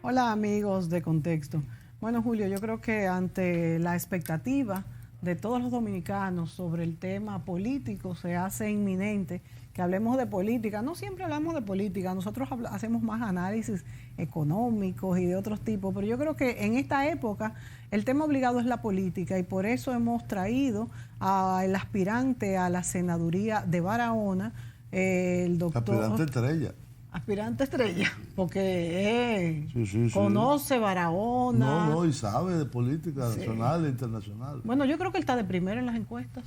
Hola amigos de Contexto. Bueno, Julio, yo creo que ante la expectativa de todos los dominicanos sobre el tema político se hace inminente que hablemos de política. No siempre hablamos de política, nosotros hacemos más análisis económicos y de otros tipos, pero yo creo que en esta época el tema obligado es la política y por eso hemos traído al aspirante a la senaduría de Barahona, el doctor... Aspirante estrella. Aspirante estrella, porque Sí. conoce Barahona. No, y sabe de política nacional e internacional. Bueno, yo creo que él está de primero en las encuestas.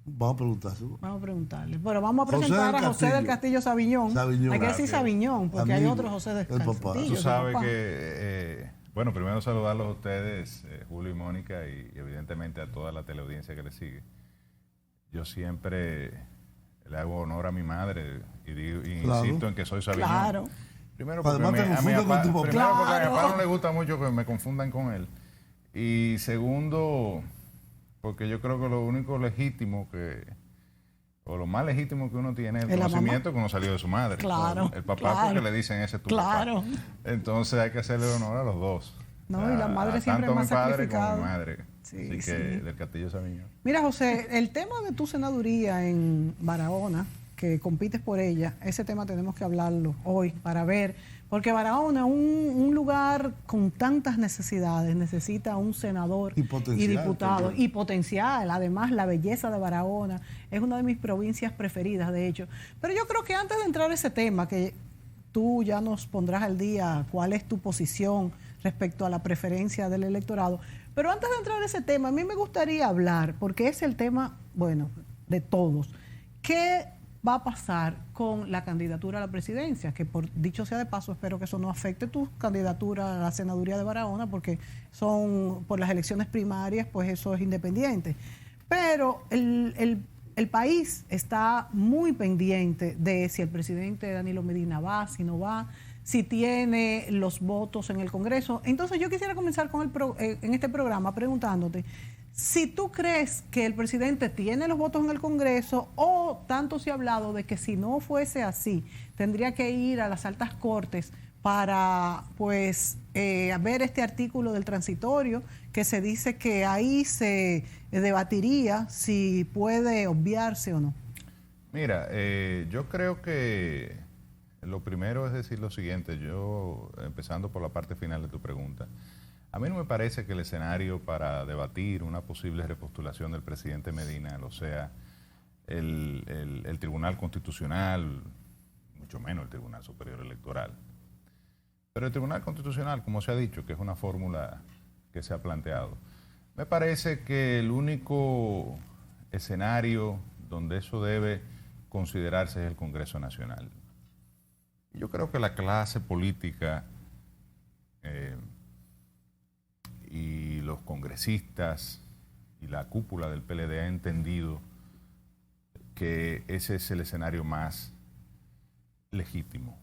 Vamos a preguntárselo. Vamos a preguntarle. Pero vamos a presentar a José del Castillo Sabiñón. Hay que decir Sabiñón, porque hay otro José del Castillo. Tú sabes que, bueno, primero saludarlos a ustedes, Julio y Mónica, y evidentemente a toda la teleaudiencia que le sigue. Yo siempre le hago honor a mi madre y insisto en que soy Sabiñón. Claro. Primero porque a mi papá no le gusta mucho que me confundan con él. Y segundo, porque yo creo que lo único legítimo o lo más legítimo que uno tiene es el conocimiento que uno salió de su madre. Claro. El papá porque le dicen ese es tu papá. Entonces hay que hacerle honor a los dos. No, y la madre siempre es más sacrificada. Tanto mi padre como mi madre. Sí, así que del Castillo Sabiñón. Mira, José, el tema de tu senaduría en Barahona, que compites por ella, ese tema tenemos que hablarlo hoy para ver, porque Barahona, un lugar con tantas necesidades, necesita un senador y diputado y potencial. Además, la belleza de Barahona es una de mis provincias preferidas, de hecho. Pero yo creo que antes de entrar a ese tema, que tú ya nos pondrás al día cuál es tu posición respecto a la preferencia del electorado, pero antes de entrar a ese tema, a mí me gustaría hablar, porque es el tema, bueno, de todos. ¿Qué va a pasar con la candidatura a la presidencia? Que por dicho sea de paso, espero que eso no afecte tu candidatura a la senaduría de Barahona, porque son por las elecciones primarias, pues eso es independiente. Pero el país está muy pendiente de si el presidente Danilo Medina va, si no va, si tiene los votos en el Congreso. Entonces yo quisiera comenzar con en este programa preguntándote si tú crees que el presidente tiene los votos en el Congreso, o tanto se ha hablado de que si no fuese así, tendría que ir a las altas cortes para pues ver este artículo del transitorio, que se dice que ahí se debatiría si puede obviarse o no. Mira, yo creo que lo primero es decir lo siguiente, yo empezando por la parte final de tu pregunta. A mí no me parece que el escenario para debatir una posible repostulación del presidente Medina lo sea el Tribunal Constitucional, mucho menos el Tribunal Superior Electoral. Pero el Tribunal Constitucional, como se ha dicho, que es una fórmula que se ha planteado, me parece que el único escenario donde eso debe considerarse es el Congreso Nacional. Yo creo que la clase política y los congresistas y la cúpula del PLD ha entendido que ese es el escenario más legítimo.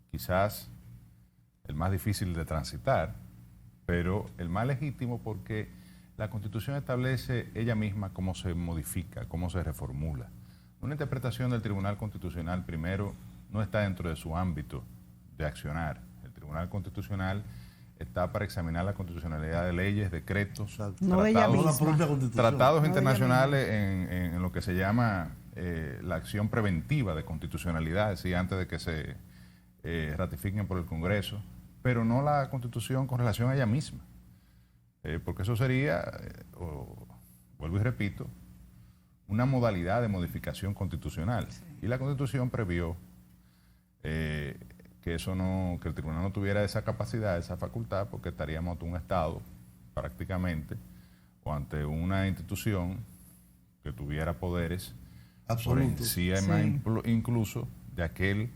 Quizás el más difícil de transitar, pero el más legítimo porque la Constitución establece ella misma cómo se modifica, cómo se reformula. Una interpretación del Tribunal Constitucional, primero, no está dentro de su ámbito de accionar. El Tribunal Constitucional está para examinar la constitucionalidad de leyes, decretos, tratados internacionales en lo que se llama la acción preventiva de constitucionalidad, es decir, antes de que se ratifiquen por el Congreso, pero no la Constitución con relación a ella misma. Porque eso sería, vuelvo y repito, una modalidad de modificación constitucional. Sí. Y la Constitución previó que el tribunal no tuviera esa capacidad, esa facultad, porque estaríamos ante un Estado, prácticamente, o ante una institución que tuviera poderes absolutos, por encima incluso de aquel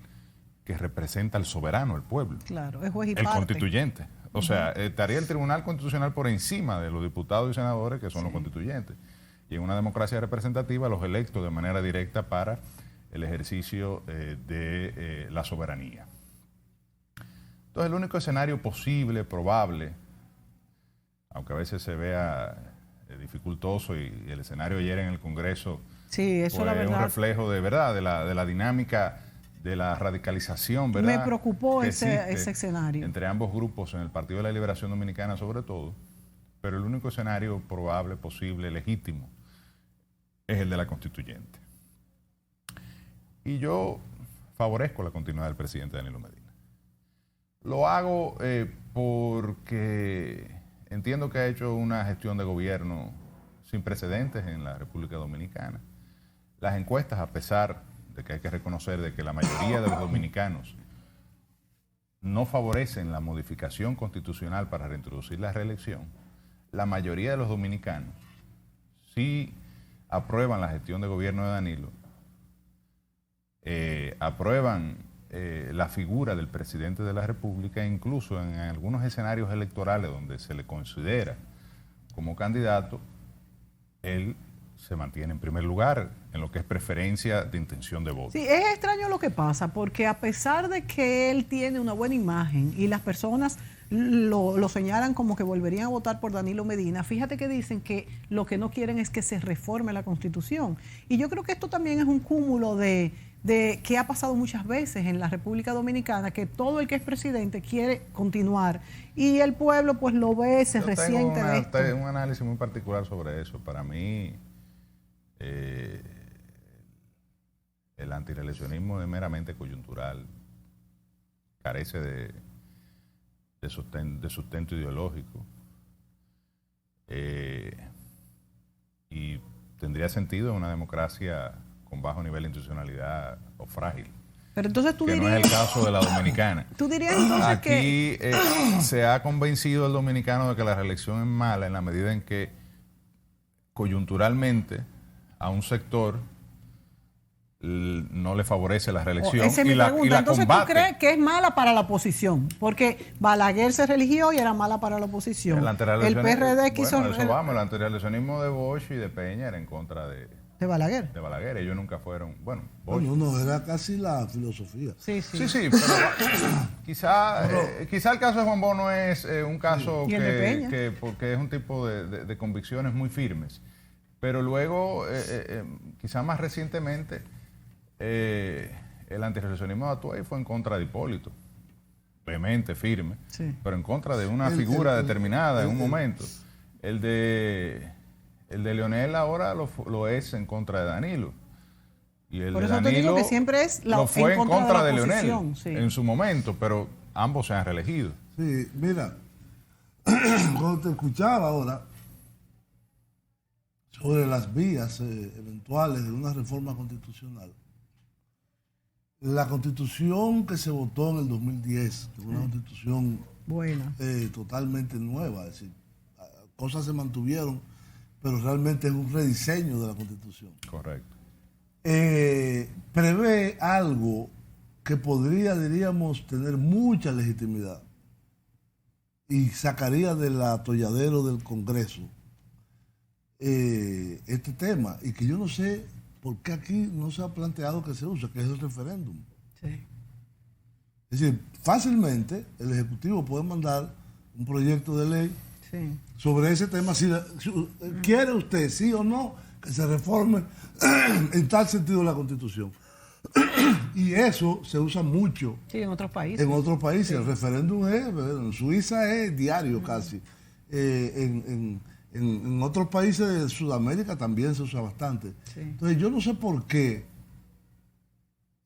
que representa al soberano, el pueblo. Claro, es juez y el parte. Constituyente. O sea, estaría el Tribunal Constitucional por encima de los diputados y senadores, que son los constituyentes. Y en una democracia representativa, los electos de manera directa para el ejercicio de la soberanía. Entonces, el único escenario posible, probable, aunque a veces se vea dificultoso y el escenario ayer en el Congreso sí, eso pues, la verdad. Es un reflejo de verdad de la dinámica de la radicalización, ¿verdad? Me preocupó que ese existe escenario. entre ambos grupos en el Partido de la Liberación Dominicana sobre todo, pero el único escenario probable, posible, legítimo, es el de la constituyente. Y yo favorezco la continuidad del presidente Danilo Medina. Lo hago porque entiendo que ha hecho una gestión de gobierno sin precedentes en la República Dominicana. Las encuestas, a pesar de que hay que reconocer de que la mayoría de los dominicanos no favorecen la modificación constitucional para reintroducir la reelección, la mayoría de los dominicanos sí aprueban la gestión de gobierno de Danilo, aprueban la figura del presidente de la República, e incluso en algunos escenarios electorales donde se le considera como candidato, él se mantiene en primer lugar en lo que es preferencia de intención de voto. Sí, es extraño lo que pasa, porque a pesar de que él tiene una buena imagen y las personas lo señalan como que volverían a votar por Danilo Medina, fíjate que dicen que lo que no quieren es que se reforme la Constitución. Y yo creo que esto también es un cúmulo de que ha pasado muchas veces en la República Dominicana, que todo el que es presidente quiere continuar y el pueblo pues lo ve, se resiente de esto. Tengo un análisis muy particular sobre eso. Para mí, el antireeleccionismo es meramente coyuntural, carece de sustento ideológico, y tendría sentido en una democracia con bajo nivel de institucionalidad o frágil. Pero entonces tú que dirías... no es el caso de la dominicana. Tú dirías entonces aquí se ha convencido el dominicano de que la reelección es mala en la medida en que coyunturalmente a un sector no le favorece la reelección Esa es mi pregunta. Entonces, combate. ¿tú crees que es mala para la oposición? Porque Balaguer se religió y era mala para la oposición. El PRD quiso... Bueno, eso vamos, el antireeleccionismo de Bosch y de Peña era en contra de Balaguer. De Balaguer. Ellos nunca fueron... Bueno, Bosch. No, era casi la filosofía. Sí, pero quizá el caso de Juan Bono es un caso porque es un tipo de convicciones muy firmes. Pero luego, quizá más recientemente, el antireeleccionismo de Atuay fue en contra de Hipólito, vehemente, firme, pero en contra de una figura determinada en un momento. El de Leonel ahora lo es en contra de Danilo. Y el Por de eso Danilo te digo que siempre es lo fue en contra de Leonel en su momento, pero ambos se han reelegido. Sí, mira, cuando te escuchaba ahora sobre las vías eventuales de una reforma constitucional, la constitución que se votó en el 2010, que fue una constitución buena, totalmente nueva, es decir, cosas se mantuvieron, pero realmente es un rediseño de la constitución. Correcto. Prevé algo que podría, diríamos, tener mucha legitimidad y sacaría del atolladero del Congreso este tema, y que yo no sé por qué aquí no se ha planteado que se use, que es el referéndum. Sí. Es decir, fácilmente el Ejecutivo puede mandar un proyecto de ley sobre ese tema, si quiere usted, sí o no, que se reforme en tal sentido la Constitución. Y eso se usa mucho en otros países. En otros países. El referéndum en Suiza es diario casi. En otros países de Sudamérica también se usa bastante. Entonces yo no sé por qué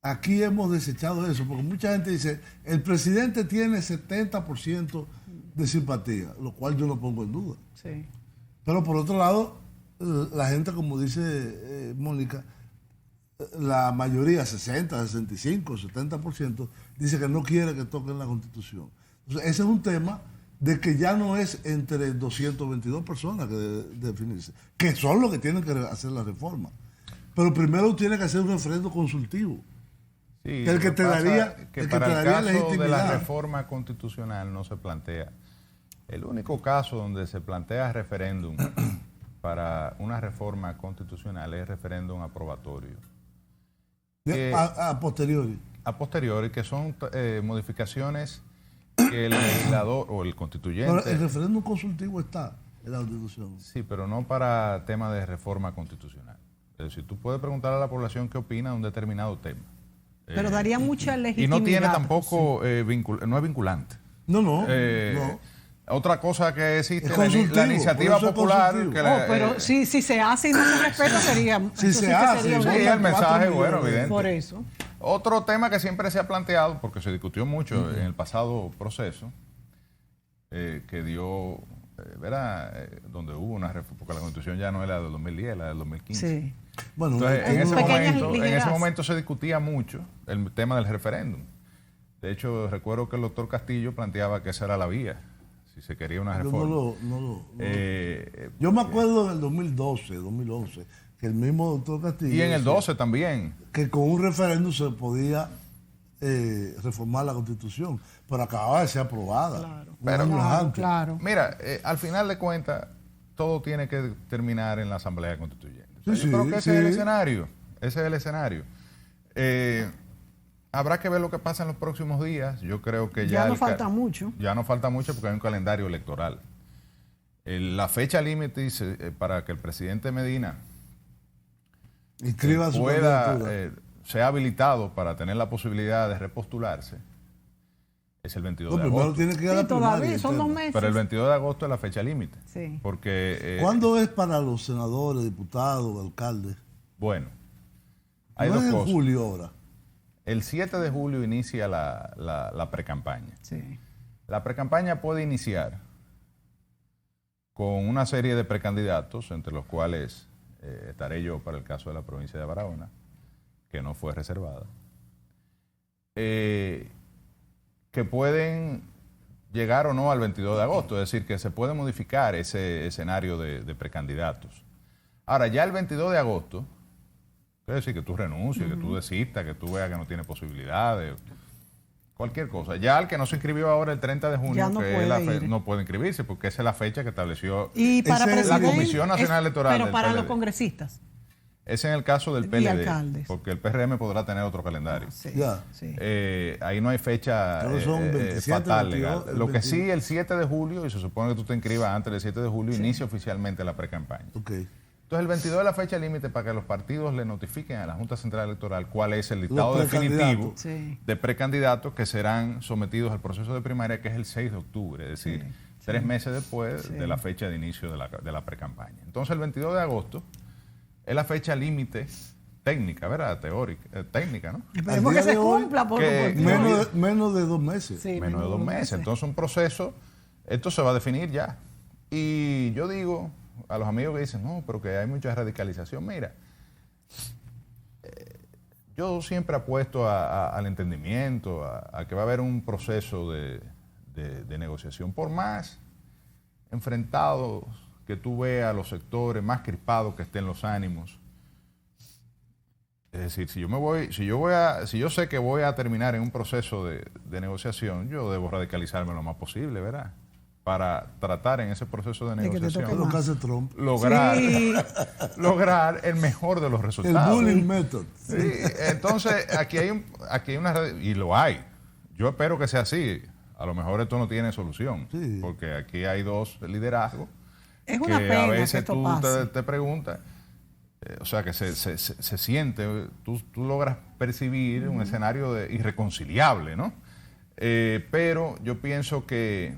aquí hemos desechado eso, porque mucha gente dice, el presidente tiene 70% de simpatía, lo cual yo no pongo en duda. Pero por otro lado, la gente, como dice Mónica, la mayoría, 60, 65, 70%, dice que no quiere que toquen la Constitución. Entonces ese es un tema de que ya no es entre 222 personas que definirse, que son los que tienen que hacer la reforma. Pero primero tiene que hacer un referendo consultivo. Sí, el que te daría legitimidad. De la legitimidad. Reforma constitucional no se plantea. El único caso donde se plantea referéndum para una reforma constitucional es el referéndum aprobatorio. A posteriori. A posteriori, que son modificaciones que el legislador o el constituyente... Pero el referéndum consultivo está en la Constitución. Sí, pero no para temas de reforma constitucional. Es decir, tú puedes preguntar a la población qué opina de un determinado tema. Pero daría mucha legitimidad. Y no tiene tampoco, no es vinculante. No. Otra cosa que existe, Es la iniciativa popular. Pero si se hace y no se respeta, sería. Si se hace, sí, el mensaje, bueno, evidente. Por eso. Otro tema que siempre se ha planteado, porque se discutió mucho en el pasado proceso, que dio, ¿verdad? Donde hubo una reforma, porque la Constitución ya no es la del 2010, la del 2015. Sí. Bueno, entonces, en ese momento se discutía mucho el tema del referéndum. De hecho, recuerdo que el doctor Castillo planteaba que esa era la vía, si se quería una reforma. Yo me acuerdo en el 2012, 2011, que el mismo doctor Castillo... Y en el 12 también. Que con un referéndum se podía reformar la Constitución, pero acababa de ser aprobada. Claro. Pero, claro. Mira, al final de cuentas, todo tiene que terminar en la Asamblea Constituyente. O sea, Sí, yo creo que ese sí. es el escenario. Ese es el escenario. Habrá que ver lo que pasa en los próximos días. Yo creo que Ya no falta mucho. Ya no falta mucho porque hay un calendario electoral. La fecha límite para que el presidente Medina inscriba su pueda candidatura. sea habilitado para tener la posibilidad de repostularse es el 22 de Primero agosto. tiene que ir a la Sí, todavía primaria, son 2 meses. Pero el 22 de agosto es la fecha límite. Sí. Porque ¿Cuándo es para los senadores, diputados, alcaldes? bueno, hay No dos es en cosas. julio ahora. El 7 de julio inicia la precampaña. Sí. La precampaña puede iniciar con una serie de precandidatos, entre los cuales estaré yo para el caso de la provincia de Barahona, que no fue reservada, que pueden llegar o no al 22 de agosto, es decir, que se puede modificar ese escenario de precandidatos. Ahora, ya el 22 de agosto, quiere decir que tú renuncies, que tú desistas, que tú veas que no tiene posibilidades, cualquier cosa. Ya el que no se inscribió ahora el 30 de junio, Ya no que es la puede ir. no puede inscribirse porque esa es la fecha que estableció Y para Ese es la presidente, Comisión Nacional Electoral pero del para PLD. los congresistas. Es en el caso del Y PLD, alcaldes. porque el PRM podrá tener otro calendario. Sí, Ya. sí. Ahí no hay fecha Creo que son 27, fatal 22, legal. el Lo que 21. sí, el 7 de julio, y se supone que tú te inscribas antes del 7 de julio, inicia oficialmente la precampaña. Ok. Entonces, el 22 es la fecha límite para que los partidos le notifiquen a la Junta Central Electoral cuál es el listado Los definitivo Sí. de precandidatos que serán sometidos al proceso de primaria, que es el 6 de octubre, es decir, 3 meses después de la fecha de inicio de la precampaña. Entonces, el 22 de agosto es la fecha límite técnica, ¿verdad? Teórica, técnica, ¿no? Esperemos Al que día se de hoy, cumpla por que- Dios. Menos de 2 meses. Sí, Menos de 2 meses. Entonces, un proceso, esto se va a definir ya. Y yo digo a los amigos que dicen, no, pero que hay mucha radicalización. Mira, yo siempre apuesto al entendimiento, a que va a haber un proceso de negociación. Por más enfrentados que tú veas los sectores, más crispados que estén los ánimos. Es decir, si yo sé que voy a terminar en un proceso de negociación, yo debo radicalizarme lo más posible, ¿verdad? Para tratar en ese proceso de De que te negociación toque Lo que hace Trump. Sí. lograr el mejor de los El resultados. bullying method. Sí, entonces, aquí hay una y lo hay. Yo espero que sea así. A lo mejor esto no tiene solución, Sí. porque aquí hay dos liderazgos Es una que pena a que veces esto tú pase. te preguntas, o sea, que se siente, tú logras percibir un escenario irreconciliable, ¿no? Pero yo pienso que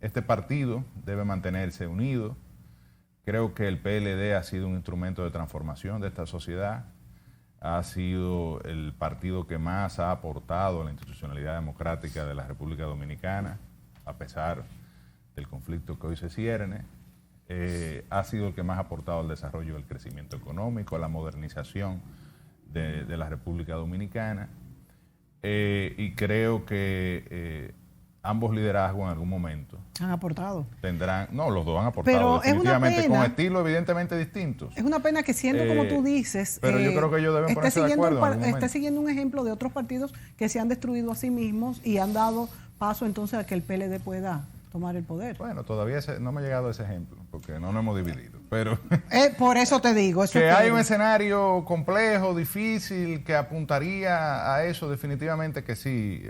este partido debe mantenerse unido. Creo que el PLD ha sido un instrumento de transformación de esta sociedad. Ha sido el partido que más ha aportado a la institucionalidad democrática de la República Dominicana, a pesar del conflicto que hoy se cierne. Ha sido el que más ha aportado al desarrollo del crecimiento económico, a la modernización de la República Dominicana. Y creo que ambos liderazgos en algún momento Han aportado. tendrán, no, los dos han aportado Pero es una definitivamente, pena. con estilos evidentemente distintos. Es una pena que siendo como tú dices, pero yo creo que ellos deben ponerse de acuerdo en algún esté momento. siguiendo un ejemplo de otros partidos que se han destruido a sí mismos y han dado paso entonces a que el PLD pueda tomar el poder. Bueno, todavía no me ha llegado ese ejemplo, porque no nos hemos dividido. Pero Por eso te digo, eso que es hay todo. un escenario complejo, difícil, que apuntaría a eso, definitivamente que sí.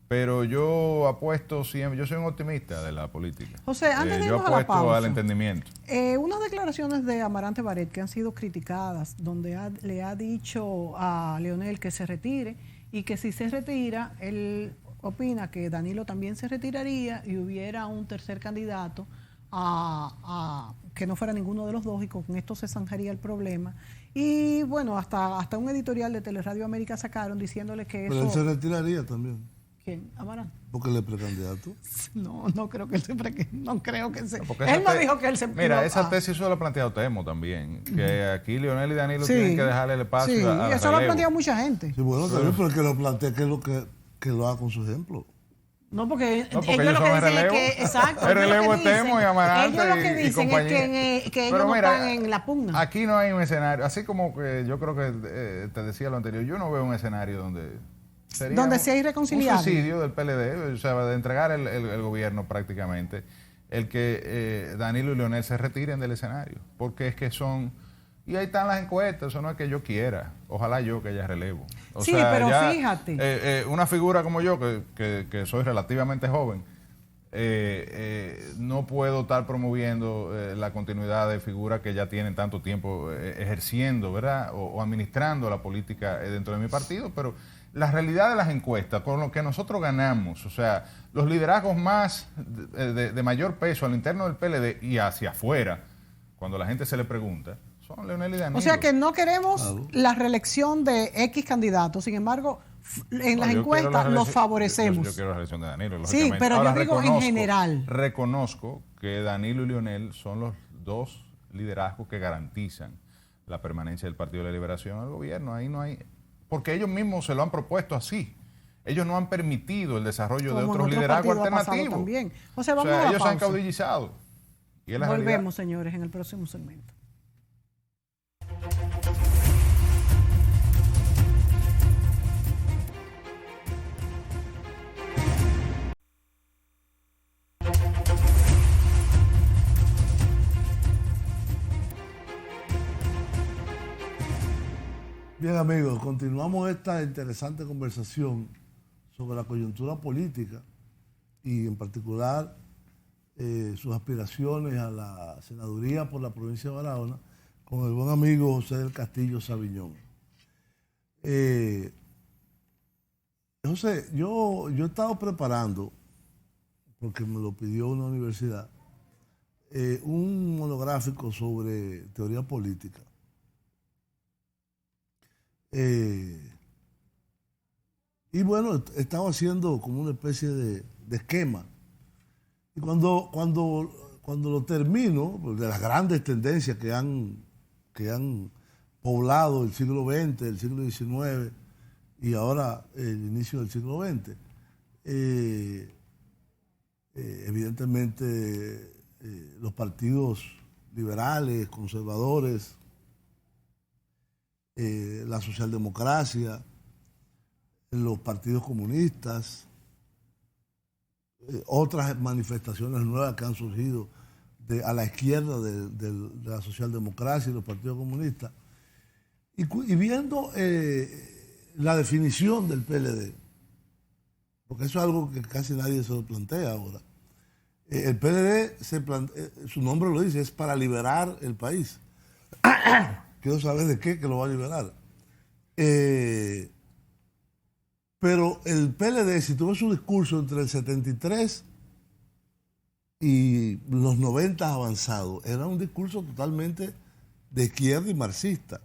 Pero yo apuesto siempre, yo soy un optimista de la política. José, antes de yo irnos a la apuesto pausa, al entendimiento. unas declaraciones de Amarante Baret que han sido criticadas, donde le ha dicho a Leonel que se retire y que si se retira, él opina que Danilo también se retiraría y hubiera un tercer candidato que no fuera ninguno de los dos, y con esto se zanjaría el problema. Y bueno, hasta un editorial de Teleradio América sacaron diciéndole que pero eso... él se retiraría también. ¿Quién? ¿Amarán? Porque él es precandidato. No creo que él se... No creo que se... No, él no dijo que él se... Mira, esa tesis eso lo ha planteado Temo también, que aquí Leonel y Danilo tienen que dejarle el espacio sí, a eso lo ha planteado mucha gente. Sí, bueno, también, pero el que lo plantea, que lo haga con su ejemplo. No, porque ellos lo que son el dicen relevo. es que, exacto, El relevo es Temo y Amarante ellos lo que y dicen compañía. es que ellos Pero no mira, están en la pugna. Aquí no hay un escenario, así como que yo creo que te decía lo anterior, yo no veo un escenario donde sea irreconciliable. Un suicidio del PLD, o sea, de entregar el gobierno prácticamente, el que Danilo y Leonel se retiren del escenario, porque es que son... Y ahí están las encuestas, eso no es que yo quiera, ojalá yo que haya relevo. O sí, sea, pero ya, fíjate. una figura como yo, que soy relativamente joven, no puedo estar promoviendo la continuidad de figuras que ya tienen tanto tiempo ejerciendo, ¿verdad? O administrando la política dentro de mi partido, pero la realidad de las encuestas, con lo que nosotros ganamos, o sea, los liderazgos más de mayor peso al interno del PLD y hacia afuera, cuando la gente se le pregunta, son Leonel y Danilo. O sea que no queremos la reelección de X candidatos, sin embargo, en las encuestas los favorecemos. Yo quiero la reelección de Danilo, sí, pero ahora, yo digo en general. Reconozco que Danilo y Leonel son los dos liderazgos que garantizan la permanencia del Partido de la Liberación al gobierno. Ahí no hay... Porque ellos mismos se lo han propuesto así. Ellos no han permitido el desarrollo de otros liderazgos alternativos. También. O sea, vamos a la ellos pausa. se han caudillizado. Y es la Volvemos, realidad. señores, en el próximo segmento. Bien, amigos, continuamos esta interesante conversación sobre la coyuntura política y en particular sus aspiraciones a la senaduría por la provincia de Barahona con el buen amigo José del Castillo Sabiñón. José, yo he estado preparando, porque me lo pidió una universidad, un monográfico sobre teoría política. Y bueno, estaba haciendo como una especie de esquema. Y cuando lo termino, de las grandes tendencias que han poblado el siglo XX, el siglo XIX y ahora el inicio del siglo XX, evidentemente los liberales, conservadores, la socialdemocracia, los partidos comunistas, otras manifestaciones nuevas que han surgido a la izquierda de la socialdemocracia y los partidos comunistas, y viendo la definición del PLD, porque eso es algo que casi nadie se lo plantea ahora. El PLD, su nombre lo dice, es para liberar el país. Quiero saber de qué que lo va a liberar. Pero el PLD, si tuvo su discurso entre el 73 y los 90 avanzados, era un discurso totalmente de izquierda y marxista.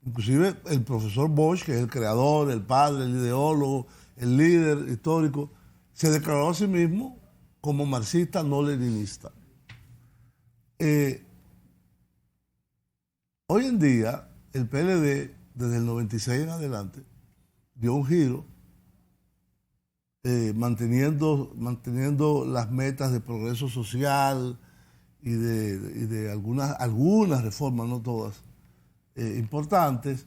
Inclusive el profesor Bosch, que es el creador, el padre, el ideólogo, el líder histórico, se declaró a sí mismo como marxista no leninista. Hoy en día, el PLD, desde el 96 en adelante, dio un giro manteniendo las metas de progreso social y de algunas reformas, no todas, importantes,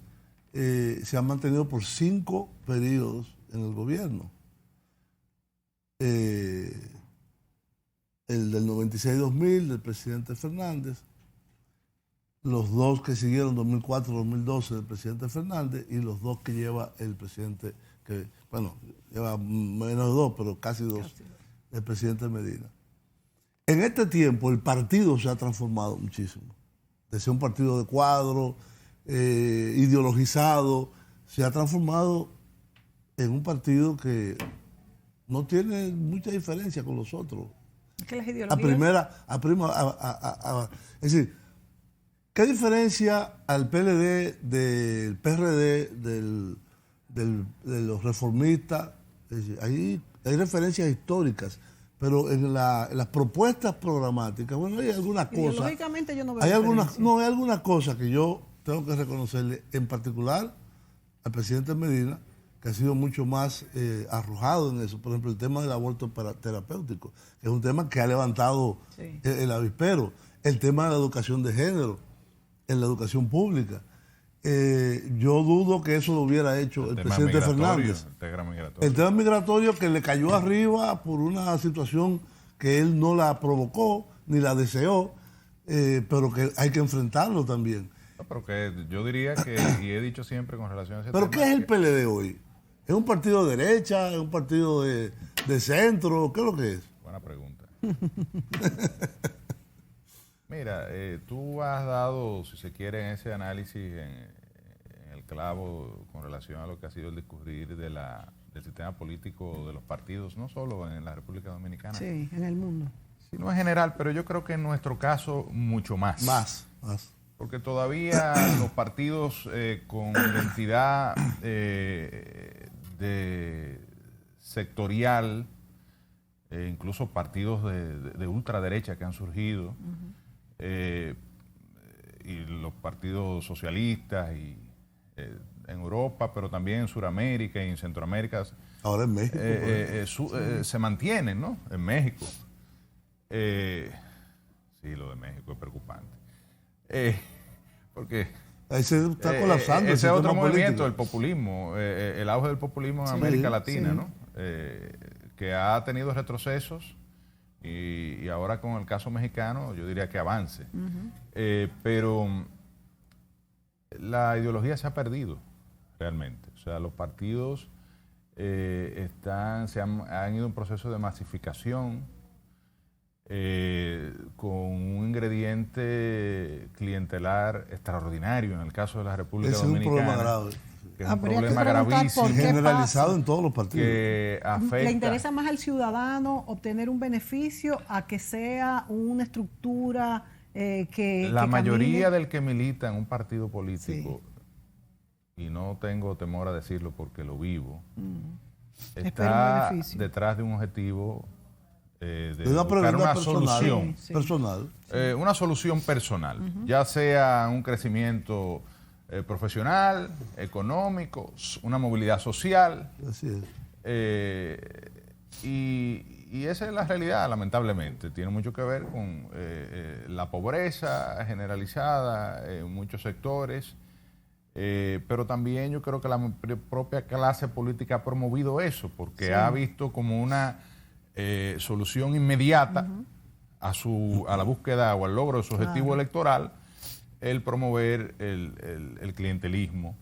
se han mantenido por 5 periodos en el gobierno. El del 96-2000 del presidente Fernández, los 2 que siguieron 2004-2012 del presidente Fernández y los 2 que lleva el presidente, que bueno, lleva menos de 2, pero casi 2, el presidente Medina. En este tiempo el partido se ha transformado muchísimo. De ser un partido de cuadro, ideologizado, se ha transformado en un partido que no tiene mucha diferencia con los otros. Es que las ideologías... Es decir, ¿qué diferencia al PLD del PRD, de los reformistas? Es decir, hay referencias históricas, pero en las propuestas programáticas, bueno, hay algunas cosas. Ideológicamente yo no veo hay diferencia. algunas cosas que yo tengo que reconocerle, en particular al presidente Medina, que ha sido mucho más arrojado en eso. Por ejemplo, el tema del aborto terapéutico, que es un tema que ha levantado el avispero. El tema de la educación de género, en la educación pública. Yo dudo que eso lo hubiera hecho el presidente Fernández. El tema migratorio que le cayó arriba por una situación que él no la provocó ni la deseó, pero que hay que enfrentarlo también. No, pero que yo diría que, y he dicho siempre con relación a ese ¿Pero tema... qué es el PLD hoy? ¿Es un partido de derecha? ¿Es un partido de centro? ¿Qué es lo que es? Buena pregunta. Mira, tú has dado, si se quiere, en ese análisis, en el clavo con relación a lo que ha sido el discurrir del sistema político de los partidos, no solo en la República Dominicana. Sí, en el mundo. Sino en general, pero yo creo que en nuestro caso mucho más. Más. Porque todavía los partidos con identidad de sectorial, incluso partidos de ultraderecha que han surgido, y los partidos socialistas en Europa, pero también en Sudamérica y en Centroamérica. Ahora en México. Se mantienen, ¿no? En México. Sí, lo de México es preocupante. Porque ahí se está colapsando ese el otro movimiento, político. el populismo, el auge del populismo en América Latina, ¿no? Que ha tenido retrocesos y ahora con el caso mexicano yo diría que avance. Pero la ideología se ha perdido realmente. O sea, los partidos han ido a un proceso de masificación, con un ingrediente clientelar extraordinario en el caso de la República Dominicana. Es un problema grave. Que es un problema gravísimo. Generalizado en todos los partidos. Que afecta. ¿Le interesa más al ciudadano obtener un beneficio a que sea una estructura que la mayoría camine? del que milita en un partido político, y no tengo temor a decirlo porque lo vivo, está detrás de un objetivo de buscar una solución personal. Una solución personal, ya sea un crecimiento profesional, económico, una movilidad social. Así es. Y esa es la realidad, lamentablemente. Tiene mucho que ver con la pobreza generalizada en muchos sectores, pero también yo creo que la propia clase política ha promovido eso, porque ha visto como una solución inmediata a la búsqueda o al logro de su objetivo electoral el promover el clientelismo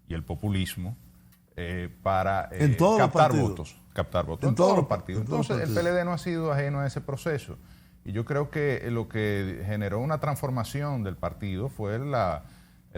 y el populismo para captar votos. En todos los partidos. Entonces, el PLD no ha sido ajeno a ese proceso. Y yo creo que lo que generó una transformación del partido fue el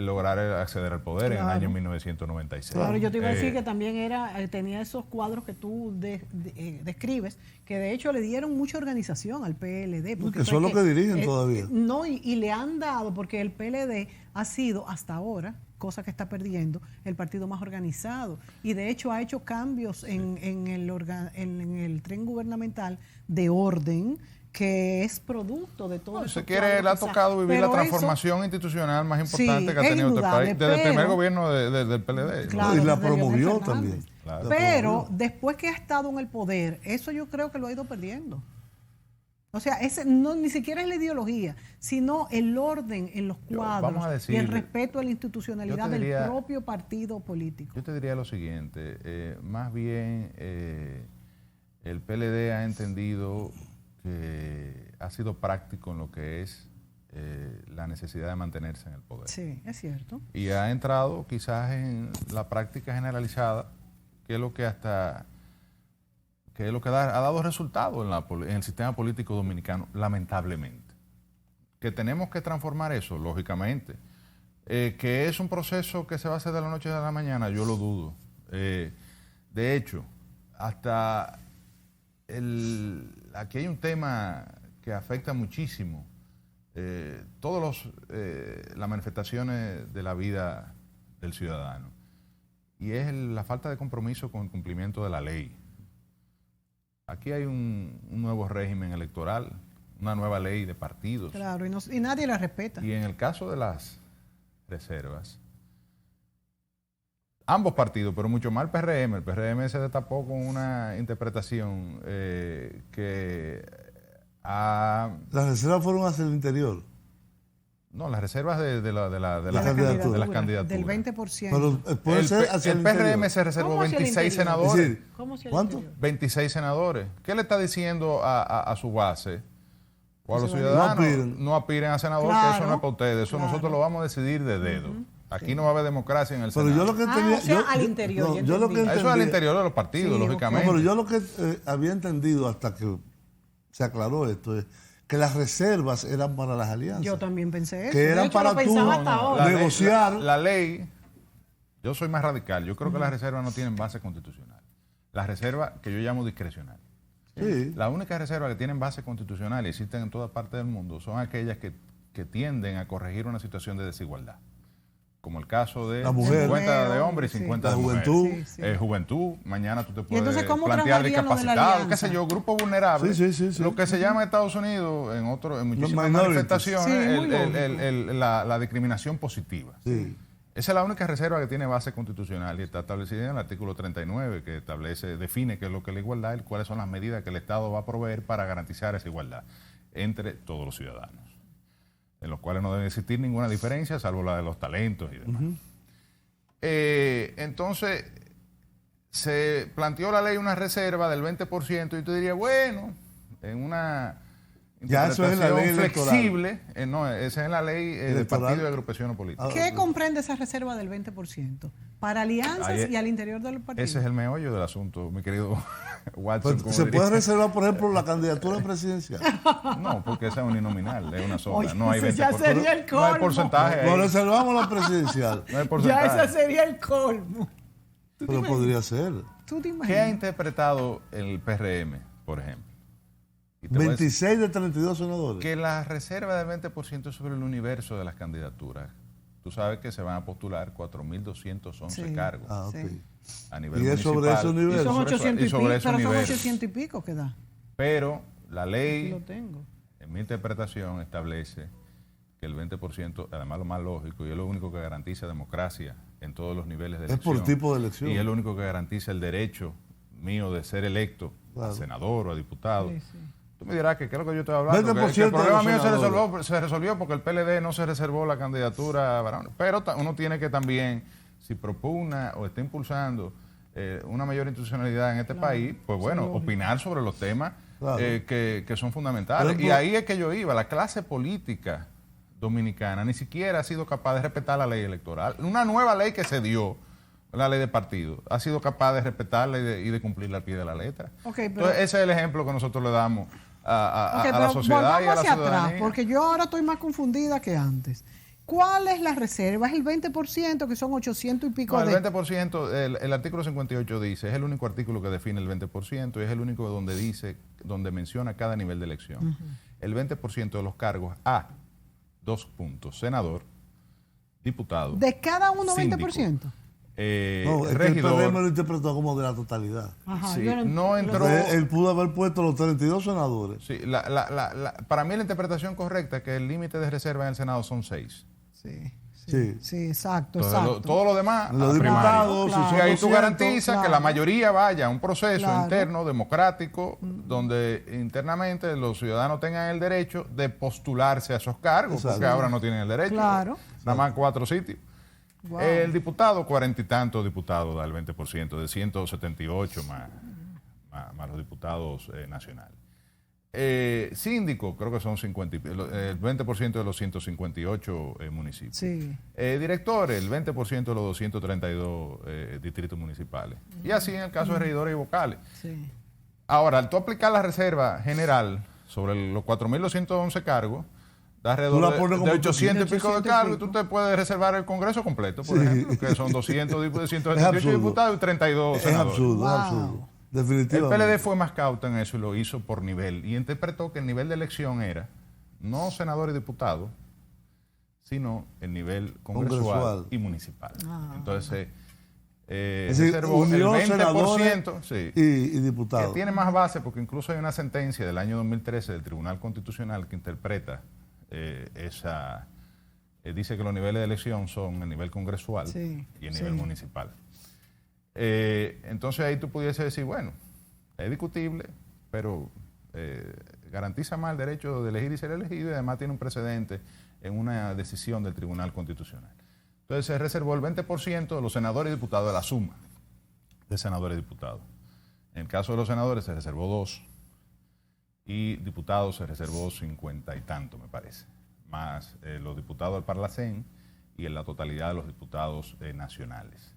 lograr acceder al poder en el año 1996. Claro, yo te iba a decir que también tenía esos cuadros que tú describes, que de hecho le dieron mucha organización al PLD. Porque son los que dirigen todavía. No, y le han dado, porque el PLD ha sido hasta ahora, cosa que está perdiendo, el partido más organizado. Y de hecho ha hecho cambios en el tren gubernamental de orden, que es producto de todo eso. Si quiere, le ha tocado vivir la transformación institucional más importante que ha tenido este país desde el primer gobierno del PLD. Claro, y la promovió también. Claro. Pero después que ha estado en el poder, eso yo creo que lo ha ido perdiendo. O sea, ni siquiera es la ideología, sino el orden en los cuadros y el respeto a la institucionalidad del propio partido político. Yo te diría lo siguiente, más bien el PLD ha entendido que ha sido práctico en lo que es la necesidad de mantenerse en el poder. Sí, es cierto. Y ha entrado quizás en la práctica generalizada, que es lo que ha dado resultados en el sistema político dominicano, lamentablemente. Que tenemos que transformar eso, lógicamente. Que es un proceso que se va a hacer de la noche a la mañana, yo lo dudo. De hecho, hasta aquí hay un tema que afecta muchísimo todas las manifestaciones de la vida del ciudadano, y es la falta de compromiso con el cumplimiento de la ley. Aquí hay un nuevo régimen electoral, una nueva ley de partidos. Claro, y nadie la respeta. Y en el caso de las reservas, ambos partidos, pero mucho más el PRM se destapó con una interpretación que Las reservas fueron hacia el interior. No, las reservas de las candidaturas. Del 20%. Pero puede ser hacia el PRM interior. se reservó 26 Es senadores. decir, ¿Cuánto? 26 senadores. ¿Qué le está diciendo a su base o a los No ciudadanos? aspiren. No aspiren a senador, Claro, que eso no es para ustedes. Eso claro. nosotros lo vamos a decidir de dedo. Aquí no va a haber democracia en el Pero Senado. yo lo que entendía... o sea, al interior, no, ya yo lo que entendí. Eso es al interior de los partidos, Sí, lógicamente. No, pero yo lo que había entendido hasta que se aclaró esto es que las reservas eran para las alianzas. Yo también pensé eso. Que De eran hecho, para lo pensaba tú hasta ahora. negociar. La ley, yo soy más radical. Yo creo que las reservas no tienen base constitucional. Las reservas que yo llamo discrecional. Sí. La única reserva que tienen base constitucional y existen en toda parte del mundo son aquellas que tienden a corregir una situación de desigualdad. Como el caso de La mujer. 50 de hombres y Sí. 50 La de mujeres. juventud. Sí. Juventud, mañana tú te puedes entonces, ¿cómo plantear trabajaría lo de la discapacitado, qué alianza? sé yo, grupo vulnerable. Sí. Lo que se llama en Estados Unidos, en muchísimas minorities. manifestaciones, Sí, muy la discriminación positiva. Sí. Esa es la única reserva que tiene base constitucional y está establecida en el artículo 39, que define qué es lo que es la igualdad y cuáles son las medidas que el Estado va a proveer para garantizar esa igualdad entre todos los ciudadanos, en los cuales no debe existir ninguna diferencia, salvo la de los talentos y demás. Entonces, se planteó la ley una reserva del 20% y tú dirías, bueno, en una Ya eso es en la ley flexible, no, esa es en la ley de Electoral. partido y agrupaciones políticas. ¿Qué comprende esa reserva del 20%? Para alianzas Ahí- y al interior del partido. Ese es el meollo del asunto, mi querido Watson. Pues, como ¿se diría. puede reservar, por ejemplo, la candidatura presidencial? No, porque esa es uninominal, es una sola. Oye, no hay eso 20%. ya sería el No hay colmo. porcentaje ahí. No reservamos la presidencial. No hay Ya porcentaje. ese sería el colmo. Pero podría ser. ¿Tú te ¿Qué ha imaginas? interpretado el PRM, por ejemplo? Y te voy a decir 26 de 32 senadores. que la reserva del 20% es sobre el universo de las candidaturas. Tú sabes que se van a postular 4.211 Sí. cargos Ah, ok. Sí. a nivel Y es sobre municipal. ese universo. Son sobre 800 y y sobre pico, ese pero son universo. 800 y pico que da. Pero la Aquí ley, lo tengo. en mi interpretación, establece que el 20%, además lo más lógico, y es lo único que garantiza democracia en todos los niveles de Es elección. por tipo de elección. Y es lo único que garantiza el derecho mío de ser electo Claro. a senador o a diputado. Sí, sí. Tú me dirás que qué es lo que yo estoy hablando. 20% Que el problema de los mío senadores. se resolvió porque el PLD no se reservó la candidatura a varones. Pero uno tiene que también, si propugna o está impulsando una mayor institucionalidad en este país, pues bueno, lógico. opinar sobre los temas Claro. que son fundamentales. Por Y ejemplo- ahí es que yo iba. La clase política dominicana ni siquiera ha sido capaz de respetar la ley electoral. Una nueva ley que se dio, la ley de partido, ha sido capaz de respetarla y de cumplirla al pie de la letra. Ok, pero- Entonces, ese es el ejemplo que nosotros le damos a Ok, la pero sociedad y a volvamos la hacia ciudadanía. atrás, porque yo ahora estoy más confundida que antes. ¿Cuál es la reserva? ¿Es el 20%, que son 800 y pico No, el de...? 20%, el artículo 58 dice, es el único artículo que define el 20% y es el único donde menciona cada nivel de elección. El 20% de los cargos a 2 puntos, senador, diputado, ¿De cada uno síndico, 20%? No, es que el regidor. PRM lo interpretó como de la totalidad. Ajá, Sí, yo no entró. Él pudo haber puesto los 32 senadores. Sí, para mí la interpretación correcta es que el límite de reserva en el Senado son 6. Sí, Sí. sí, exacto, Entonces, exacto. todo lo demás, Los a primario. diputados, Claro, si Y son ahí tú 200, garantizas que la claro. mayoría vaya a un proceso Claro. interno, democrático, donde internamente los ciudadanos tengan el derecho de postularse a esos cargos, Exacto. porque ahora no tienen el derecho. Claro. Nada más 4 sitios. Wow. El diputado, 40 y tantos diputados da el 20%, de 178 más los diputados nacionales. Síndico, creo que son 50, el 20% de los 158 municipios. Sí. Directores, el 20% de los 232 distritos municipales. Y así en el caso de regidores y vocales. Sí. Ahora, al tú aplicar la reserva general sobre los 4.211 cargos, da alrededor de 800 y pico de cargos, y tú te puedes reservar el Congreso completo, por ejemplo, que son 178 diputados y 32 senadores. Es absurdo. Definitivamente. El PLD fue más cauto en eso y lo hizo por nivel. Y interpretó que el nivel de elección era no senador y diputado, sino el nivel congresual. Y municipal. Entonces, es decir, reservó el 20% sí, y diputados. Que tiene más base porque incluso hay una sentencia del año 2013 del Tribunal Constitucional que interpreta dice que los niveles de elección son el nivel congresual y el nivel municipal. Entonces ahí tú pudiese decir, bueno, es discutible, pero garantiza más el derecho de elegir y ser elegido y además tiene un precedente en una decisión del Tribunal Constitucional. Entonces se reservó el 20% de los senadores y diputados de la suma de senadores y diputados. En el caso de los senadores se reservó 2 y diputados se reservó 50 y tanto, me parece, más los diputados del Parlacén y en la totalidad de los diputados nacionales.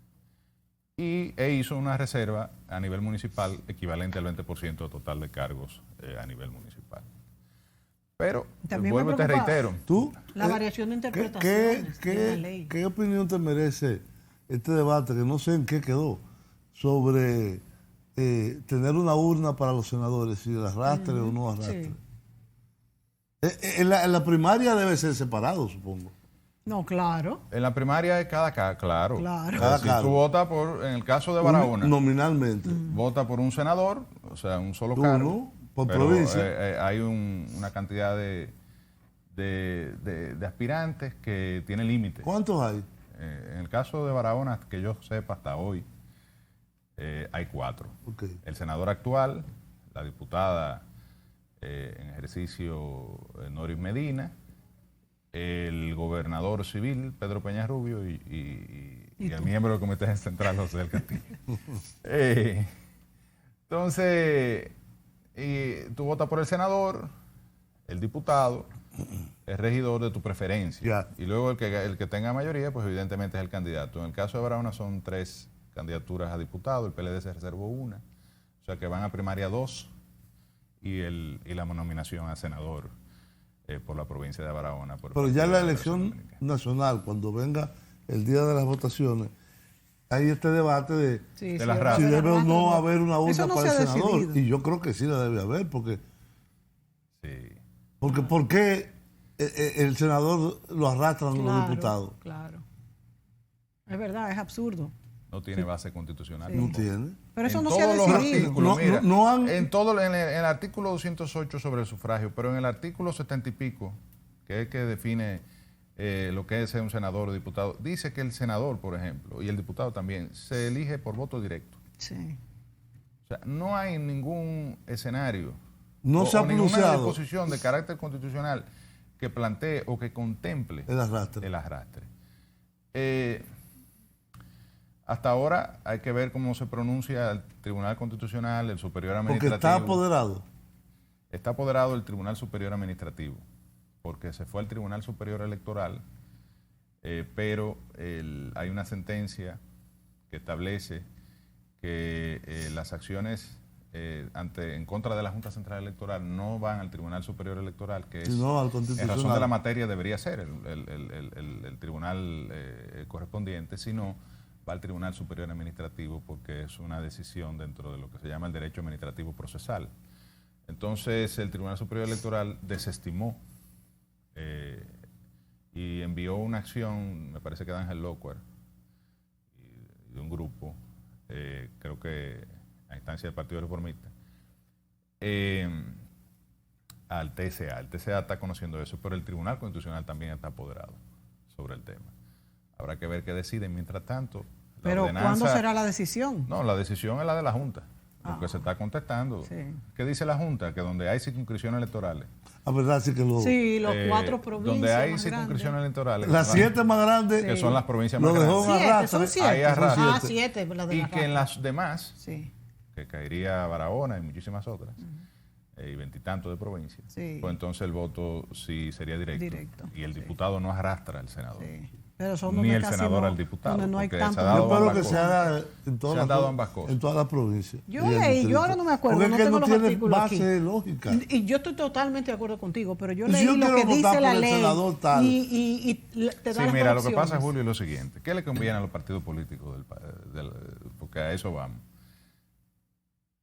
E hizo una reserva a nivel municipal equivalente al 20% total de cargos a nivel municipal. Pero, vuelvo y te reitero. ¿Tú? La variación de interpretaciones de la ley. ¿Qué opinión te merece este debate, que no sé en qué quedó, sobre tener una urna para los senadores, si arrastre o no arrastre? Sí. En la primaria debe ser separado, supongo. No, claro. En la primaria es cada claro. Si cargo. tú votas en el caso de Barahona. Nominalmente. Vota por un senador, o sea, un solo cargo. Por provincia. Hay una cantidad de aspirantes que tiene límite. ¿Cuántos hay? En el caso de Barahona, que yo sepa hasta hoy, hay 4. Okay. El senador actual, la diputada en ejercicio Noris Medina, el gobernador civil, Pedro Peñarrubio, y el miembro del Comité Central, José del Castillo. Entonces, tú votas por el senador, el diputado, el regidor de tu preferencia. Y luego el que tenga mayoría, pues evidentemente es el candidato. En el caso de Barahona son 3 candidaturas a diputado, el PLD se reservó 1. O sea que van a primaria 2 y la nominación a senador por la provincia de Barahona. Pero ya en la elección nacional, cuando venga el día de las votaciones, hay este debate de de las razas. Si debe o no haber una urna para el senador. Decidido. Y yo creo que sí la debe haber, porque porque ¿por qué el senador lo arrastran los diputados? Claro. Es verdad, es absurdo. No tiene base constitucional. No tiene. Pero eso no se ha decidido. En el artículo 208 sobre el sufragio, pero en el artículo 70 y pico, que es el que define lo que es ser un senador o diputado, dice que el senador, por ejemplo, y el diputado también, se elige por voto directo. Sí. O sea, no hay ningún escenario se ha ninguna disposición de carácter constitucional que plantee o que contemple el arrastre. Hasta ahora hay que ver cómo se pronuncia el Tribunal Constitucional, el Superior Administrativo. Porque está apoderado. Está apoderado el Tribunal Superior Administrativo, porque se fue al Tribunal Superior Electoral, pero hay una sentencia que establece que las acciones en contra de la Junta Central Electoral no van al Tribunal Superior Electoral, que es, al Constitucional. En razón de la materia debería ser el tribunal correspondiente, sino va al Tribunal Superior Administrativo porque es una decisión dentro de lo que se llama el derecho administrativo procesal. Entonces el Tribunal Superior Electoral desestimó y envió una acción, me parece que de Ángel Locuar y de un grupo, creo que a instancia del Partido Reformista, al TSA. El TSA está conociendo eso, pero el Tribunal Constitucional también está apoderado sobre el tema. Habrá que ver qué deciden. Mientras tanto, ¿pero cuándo será la decisión? No, la decisión es la de la Junta, lo que se está contestando. Sí. ¿Qué dice la Junta? Que donde hay circunscripciones electorales. A verdad, sí que los 4 provincias donde hay más circunscripciones electorales. Las 7 más grandes. Que son las provincias más grandes. Son 7. Ahí arrastra. 7. Y que en las demás, que caería Barahona y muchísimas otras, y 20 y tantos de provincias, pues entonces el voto sí sería directo. Y el diputado no arrastra al senador. ni el senador al diputado. No hay tanto. Yo espero que se haga en ambas cosas. En todas las provincias. Yo ahora no me acuerdo, porque no es que tengo no los tiene artículos base aquí. lógica. Y yo estoy totalmente de acuerdo contigo, pero yo Si leí yo lo quiero que dice votar la por el ley senador tal. y te da las mira, lo que opciones. pasa, Julio, es lo siguiente. ¿Qué le conviene a los partidos políticos? Porque a eso vamos.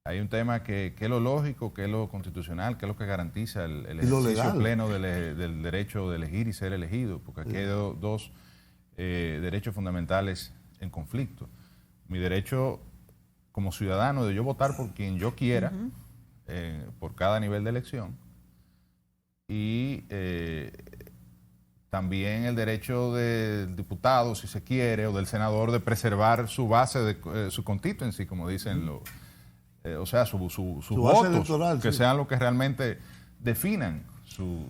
Hay un tema que es lo lógico, que es lo constitucional, que es lo que garantiza el ejercicio pleno del derecho de elegir y ser elegido, porque aquí hay dos derechos fundamentales en conflicto. Mi derecho como ciudadano de yo votar por quien yo quiera, por cada nivel de elección, y también el derecho del diputado, si se quiere, o del senador de preservar su base, su constituency, como dicen los... o sea, sus votos, electoral, que sean los que realmente definan su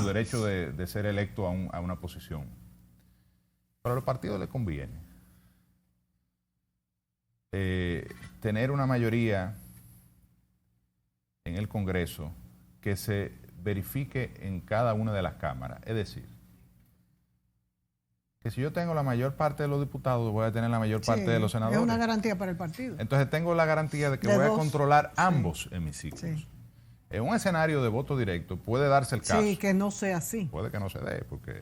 derecho de ser electo a una posición. Pero a los partidos les conviene tener una mayoría en el Congreso que se verifique en cada una de las cámaras. Es decir, que si yo tengo la mayor parte de los diputados, voy a tener la mayor parte de los senadores. Es una garantía para el partido. Entonces tengo la garantía de que voy a controlar ambos hemiciclos. Sí. En un escenario de voto directo puede darse el caso. Sí, que no sea así. Puede que no se dé, porque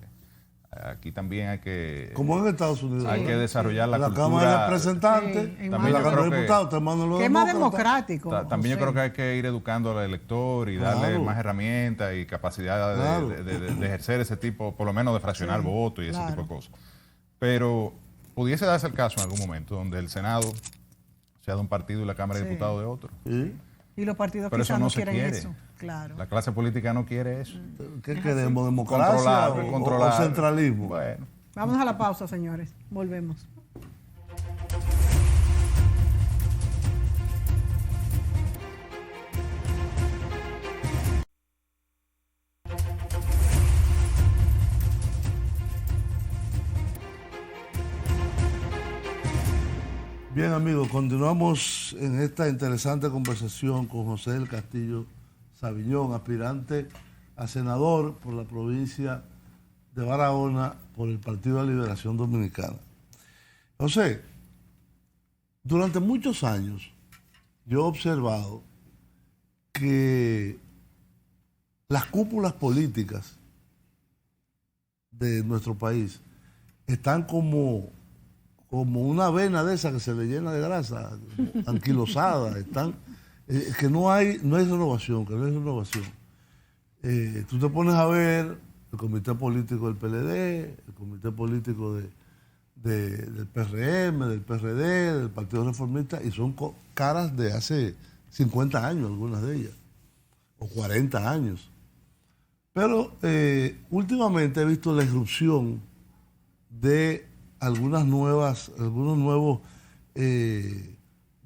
aquí también hay que... Como en Estados Unidos. Hay que desarrollar la cultura. Cámara de Representantes, también la Cámara de Diputados, te mandan los que es más democrático. También yo creo que hay que ir educando al elector y darle más herramientas y capacidad de ejercer ese tipo, por lo menos de fraccionar votos y ese tipo de cosas. Pero pudiese darse el caso en algún momento donde el Senado sea de un partido y la Cámara de Diputados de otro. Y los partidos pero quizás eso no quieren quiere. eso. Claro. La clase política no quiere eso. ¿Qué queremos? ¿Democracia o centralismo? Bueno. Vamos a la pausa, señores. Volvemos. Bien, amigos, continuamos en esta interesante conversación con José del Castillo Saviñón, aspirante a senador por la provincia de Barahona por el Partido de Liberación Dominicana. José, durante muchos años yo he observado que las cúpulas políticas de nuestro país están como una vena de esa que se le llena de grasa, anquilosada, que no hay renovación, tú te pones a ver el comité político del PLD, el comité político del PRM, del PRD, del Partido Reformista, y son caras de hace 50 años, algunas de ellas, o 40 años. Pero últimamente he visto la irrupción de algunos nuevos,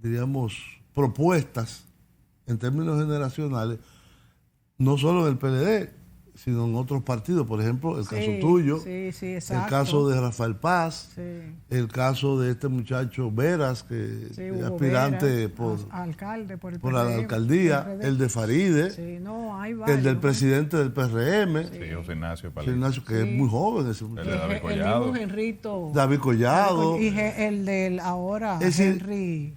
diríamos, propuestas en términos generacionales, no solo en el PLD, sino en otros partidos. Por ejemplo, el caso tuyo, el caso de Rafael Paz, el caso de este muchacho Veras, que es aspirante por la alcaldía, el de Faride, el del presidente del PRM, José Ignacio, que es muy joven. Ese el de David Collado. David Collado. Y el del ahora, Henry.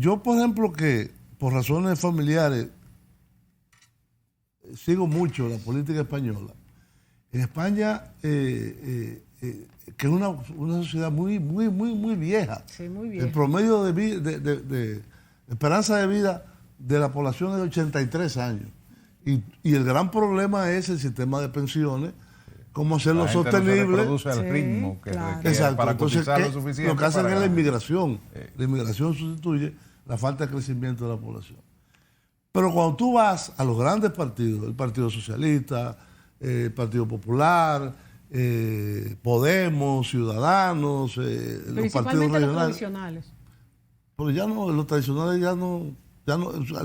Yo, por ejemplo, que por razones familiares, sigo mucho la política española. En España, que es una sociedad muy vieja. Sí, muy vieja. El promedio de esperanza de vida de la población es de 83 años. Y el gran problema es el sistema de pensiones, cómo hacerlo sostenible. No se reproduce al ritmo que exacto. Para entonces, cotizar lo suficiente. Lo que hacen es la inmigración. La inmigración sustituye la falta de crecimiento de la población. Pero cuando tú vas a los grandes partidos, el Partido Socialista, el Partido Popular, Podemos, Ciudadanos, los partidos regionales. Los tradicionales. Pero ya no, los tradicionales ya no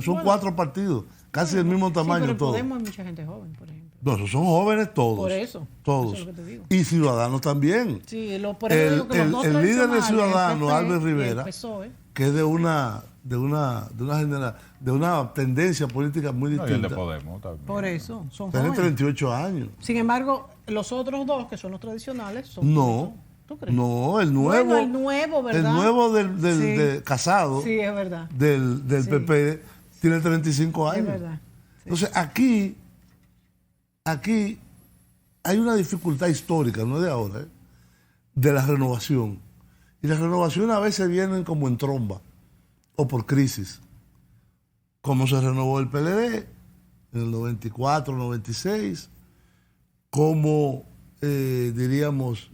son 4 partidos casi del mismo tamaño pero todos. Podemos hay mucha gente joven, por ejemplo. No, esos son jóvenes todos. Por eso. Todos. Eso es lo que te digo. Y Ciudadanos también. Sí, por eso digo que los dos el líder de tradicionales, Ciudadanos, el PP Albert y el Rivera, PSOE, que es de una tendencia política muy No, y el de distinta. Podemos también. por eso, son Tiene jóvenes. 38 años. Sin embargo, los otros dos, que son los tradicionales, son... No. ¿Tú crees? No, el nuevo. Bueno, el nuevo, ¿verdad? El nuevo del Sí. de Casado, Sí, es verdad. del Sí. PP, tiene 35 años. Es verdad. Sí. Entonces, aquí hay una dificultad histórica, no de ahora, de la renovación. Y las renovaciones a veces vienen como en tromba o por crisis. Como se renovó el PLD en el 94, 96, como diríamos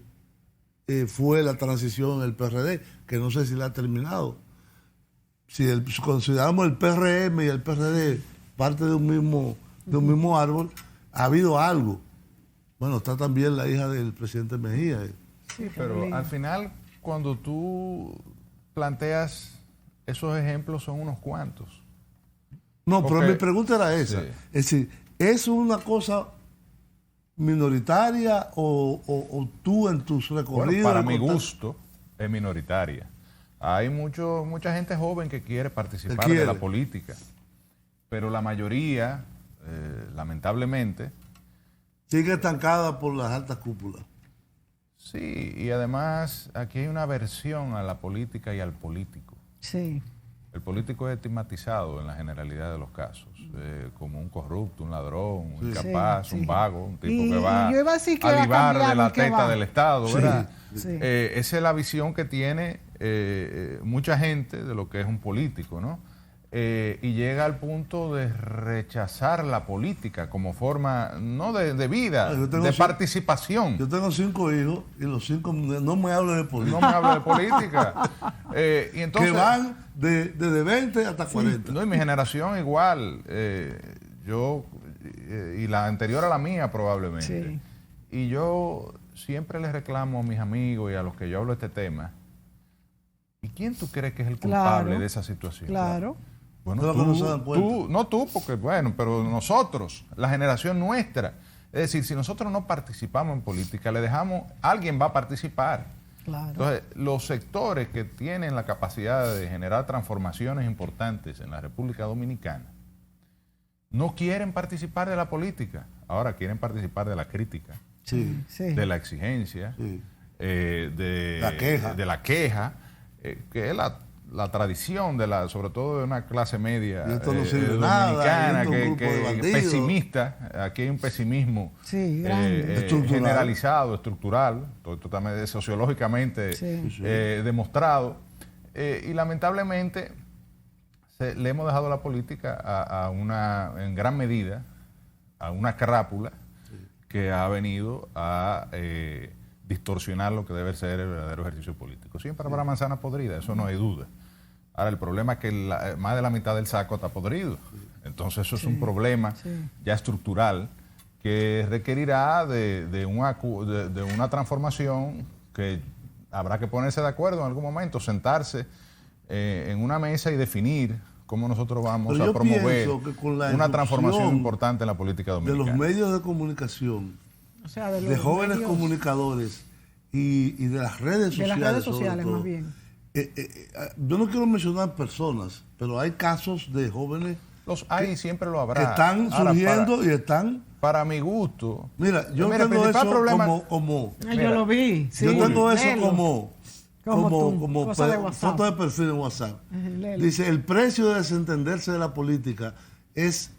fue la transición en el PRD, que no sé si la ha terminado. Si consideramos el PRM y el PRD parte de un mismo árbol, ha habido algo. Bueno, está también la hija del presidente Mejía. Sí, Pero al final, cuando tú planteas esos ejemplos, son unos cuantos. No, pero Porque- mi pregunta era esa. Sí. Es decir, ¿es una cosa minoritaria o tú en tus recorridos? Bueno, para en mi contacto- gusto, es minoritaria. Hay mucha gente joven que quiere participar Que quiere. de la política, pero la mayoría, lamentablemente, Sigue estancada por las altas cúpulas. sí, y además aquí hay una aversión a la política y al político. Sí. El político es estigmatizado en la generalidad de los casos, como un corrupto, un ladrón, un incapaz, Sí, un sí. vago, un tipo Y que va yo iba a decir que a va a libar cambiar de la y que teta va. del Estado, Sí, ¿verdad? sí. Esa es la visión que tiene mucha gente de lo que es un político, ¿no? Y llega al punto de rechazar la política como forma, no de vida, Yo tengo de cinco- participación. Yo tengo 5 hijos y los 5 no me hablan de política. No me habla de política. Y entonces, que van de 20 hasta 40. no, y mi generación igual, yo y la anterior a la mía probablemente. Sí. Y yo siempre les reclamo a mis amigos y a los que yo hablo de este tema, ¿y quién tú crees que es el culpable Claro, de esa situación? Claro. Bueno, Pero que no se dan cuenta. no tú, porque bueno, pero nosotros, la generación nuestra. Es decir, si nosotros no participamos en política, le dejamos, alguien va a participar. Claro. Entonces, los sectores que tienen la capacidad de generar transformaciones importantes en la República Dominicana no quieren participar de la política, ahora quieren participar de la crítica, Sí. Sí. de la exigencia, Sí. de La queja. de la queja, que es la tradición sobre todo de una clase media Y esto no sirve de nada, dominicana, y esto es un grupo de bandidos. pesimista. Aquí hay un pesimismo Sí, grande. Estructural. generalizado, estructural, totalmente sociológicamente Sí. demostrado, y lamentablemente le hemos dejado la política en gran medida a una crápula que ha venido a distorsionar lo que debe ser el verdadero ejercicio político. Siempre habrá manzana podrida, eso no hay duda. Ahora, el problema es que más de la mitad del saco está podrido. Entonces, eso es un problema ya estructural que requerirá de una transformación que habrá que ponerse de acuerdo en algún momento, sentarse en una mesa y definir cómo nosotros vamos Pero a yo promover pienso que con la una transformación irrupción importante en la política De dominicana. los medios de comunicación, O sea, de de los jóvenes medios- comunicadores y de las redes de sociales. las redes sobre sociales, todo. más bien. Yo no quiero mencionar personas, pero hay casos de jóvenes Los hay y siempre lo habrá. que están Ahora, surgiendo y están. para mi gusto. Mira, yo mira, el tengo principal eso problema- como Ah, yo lo vi. Sí, yo tengo eso léelo. como cosa de WhatsApp. foto de perfil en WhatsApp. Léelo. Dice, el precio de desentenderse de la política es